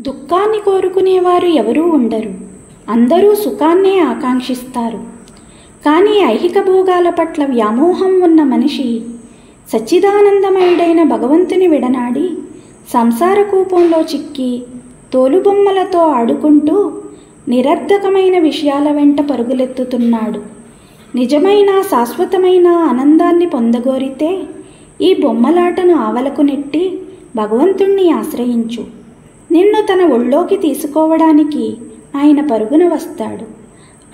దుఃఖాన్ని కోరుకునేవారు ఎవరూ ఉండరు. అందరూ సుఖాన్నే ఆకాంక్షిస్తారు. కానీ ఐహిక భోగాల పట్ల వ్యామోహం ఉన్న మనిషి సచ్చిదానందమయుడైన భగవంతుని విడనాడి సంసార కూపంలో చిక్కి తోలుబొమ్మలతో ఆడుకుంటూ నిరర్ధకమైన విషయాల వెంట పరుగులెత్తుతున్నాడు. నిజమైన శాశ్వతమైన ఆనందాన్ని పొందగోరితే ఈ బొమ్మలాటను ఆవలకు నెట్టి భగవంతుణ్ణి ఆశ్రయించు. నిన్ను తన ఒళ్ళోకి తీసుకోవడానికి ఆయన పరుగున వస్తాడు.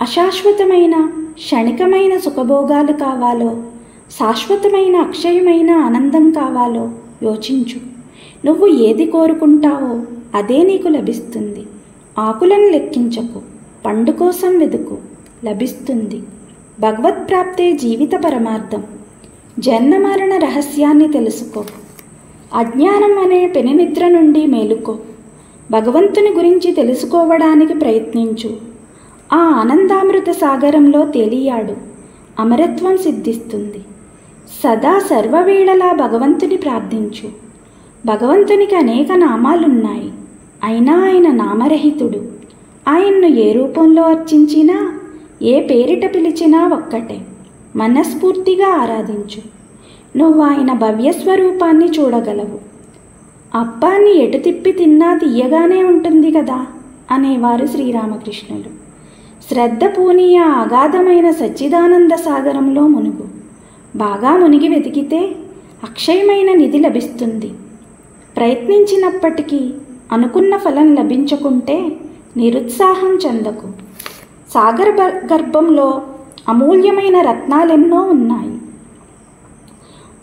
అశాశ్వతమైన క్షణికమైన సుఖభోగాలు కావాలో, శాశ్వతమైన అక్షయమైన ఆనందం కావాలో యోచించు. నువ్వు ఏది కోరుకుంటావో అదే నీకు లభిస్తుంది. ఆకులను లెక్కించకు, పండు కోసం వెదుకు, లభిస్తుంది. భగవత్ప్రాప్తే జీవిత పరమార్థం. జన్మ మరణ రహస్యాన్ని తెలుసుకో. అజ్ఞానం అనే పెనునిద్ర నుండి మేలుకో. భగవంతుని గురించి తెలుసుకోవడానికి ప్రయత్నించు. ఆ ఆనందామృత సాగరంలో తేలియాడు. అమరత్వం సిద్ధిస్తుంది. సదా సర్వవేళలా భగవంతుని ప్రార్థించు. భగవంతునికి అనేక నామాలున్నాయి. అయినా ఆయన నామరహితుడు. ఆయన్ను ఏ రూపంలో అర్చించినా, ఏ పేరిట పిలిచినా ఒక్కటే. మనస్ఫూర్తిగా ఆరాధించు. నువ్వు ఆయన భవ్యస్వరూపాన్ని చూడగలవు. అప్పాన్ని ఎటు తిప్పి తిన్నా తీయగానే ఉంటుంది కదా అనేవారు శ్రీరామకృష్ణులు. శ్రద్ధ పూని ఆ అగాధమైన సచ్చిదానంద సాగరంలో మునుగు. బాగా మునిగి వెతికితే అక్షయమైన నిధి లభిస్తుంది. ప్రయత్నించినప్పటికీ అనుకున్న ఫలం లభించకుంటే నిరుత్సాహం చెందకు. సాగర గర్భంలో అమూల్యమైన రత్నాలెన్నో ఉన్నాయి.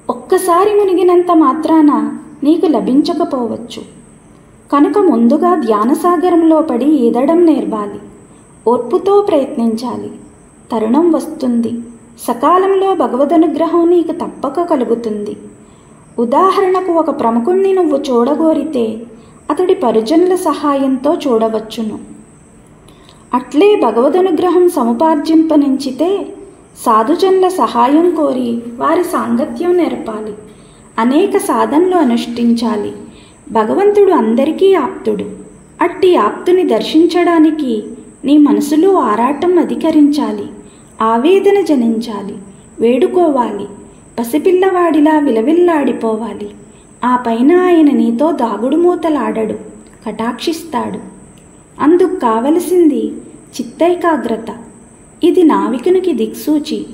ఒక్కసారి మునిగినంత మాత్రాన నీకు లభించకపోవచ్చు. కనుక ముందుగా ధ్యానసాగరంలో పడి ఈదడం నేర్వాలి. ఓర్పుతో ప్రయత్నించాలి. తరుణం వస్తుంది. సకాలంలో భగవదనుగ్రహం నీకు తప్పక కలుగుతుంది. ఉదాహరణకు ఒక ప్రముఖుణ్ణి నువ్వు చూడగోరితే అతడి పరిజనుల సహాయంతో చూడవచ్చును. అట్లే భగవదనుగ్రహం సముపార్జింపనించితే సాధుజనుల సహాయం కోరి వారి సాంగత్యం నెరపాలి. అనేక సాధనలు అనుష్ఠించాలి. భగవంతుడు అందరికీ ఆప్తుడు. అట్టి ఆప్తుని దర్శించడానికి నీ మనసులో ఆరాటం అధికరించాలి. ఆవేదన జనించాలి. వేడుకోవాలి. పసిపిల్లవాడిలా విలవిల్లాడిపోవాలి. ఆ పైన ఆయన నీతో దాగుడుమూతలాడడు, కటాక్షిస్తాడు. అందుకు కావలసింది చిత్తైకాగ్రత. ఇది నావికునికి దిక్సూచి.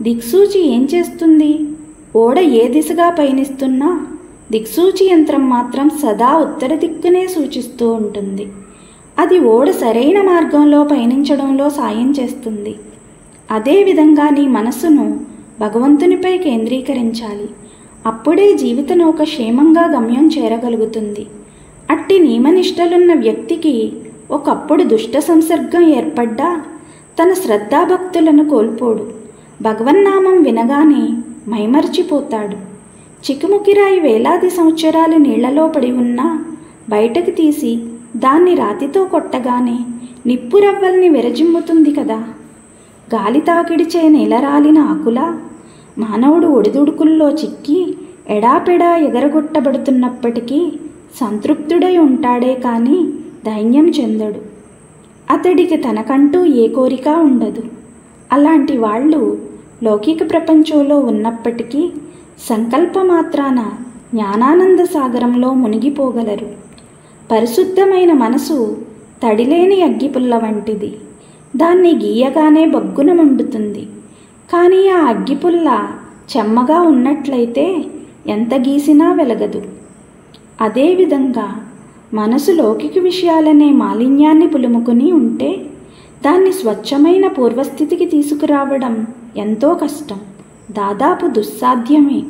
దిక్సూచి ఏం చేస్తుంది? ఓడ ఏ దిశగా పయనిస్తున్నా దిక్సూచి యంత్రం మాత్రం సదా ఉత్తర దిక్కునే సూచిస్తూ ఉంటుంది. అది ఓడ సరైన మార్గంలో పయనించడంలో సాయం చేస్తుంది. అదేవిధంగా నీ మనస్సును భగవంతునిపై కేంద్రీకరించాలి. అప్పుడే జీవిత నౌక క్షేమంగా గమ్యం చేరగలుగుతుంది. అట్టి నియమనిష్టలున్న వ్యక్తికి ఒకప్పుడు దుష్ట సంసర్గం ఏర్పడ్డా తన శ్రద్ధాభక్తులను కోల్పోడు. భగవన్నామం వినగానే మైమర్చిపోతాడు. చికుముకిరాయి వేలాది సంవత్సరాలు నీళ్లలో పడి ఉన్నా బయటకు తీసి దాన్ని రాతితో కొట్టగానే నిప్పురవ్వల్ని విరజిమ్ముతుంది కదా. గాలి తాకిడిచే నేలరాలిన ఆకులా మానవుడు ఒడిదుడుకుల్లో చిక్కి ఎడాపెడా ఎగరగొట్టబడుతున్నప్పటికీ సంతృప్తుడై ఉంటాడే కానీ ధైర్యం చెందడు. అతడికి తనకంటూ ఏ కోరిక ఉండదు. అలాంటి వాళ్ళు లౌకిక ప్రపంచంలో ఉన్నప్పటికీ సంకల్పమాత్రాన జ్ఞానానంద సాగరంలో మునిగిపోగలరు. పరిశుద్ధమైన మనసు తడిలేని అగ్గిపుల్ల వంటిది. దాన్ని గీయగానే బగ్గున మండుతుంది. కానీ ఆ అగ్గిపుల్ల చెమ్మగా ఉన్నట్లయితే ఎంత గీసినా వెలగదు. అదేవిధంగా మనసు లౌకిక విషయాలనే మాలిన్యాన్ని పులుముకుని ఉంటే దాన్ని స్వచ్ఛమైన పూర్వస్థితికి తీసుకురావడం ఎంతో కష్టం, దాదాపు దుస్సాధ్యమే.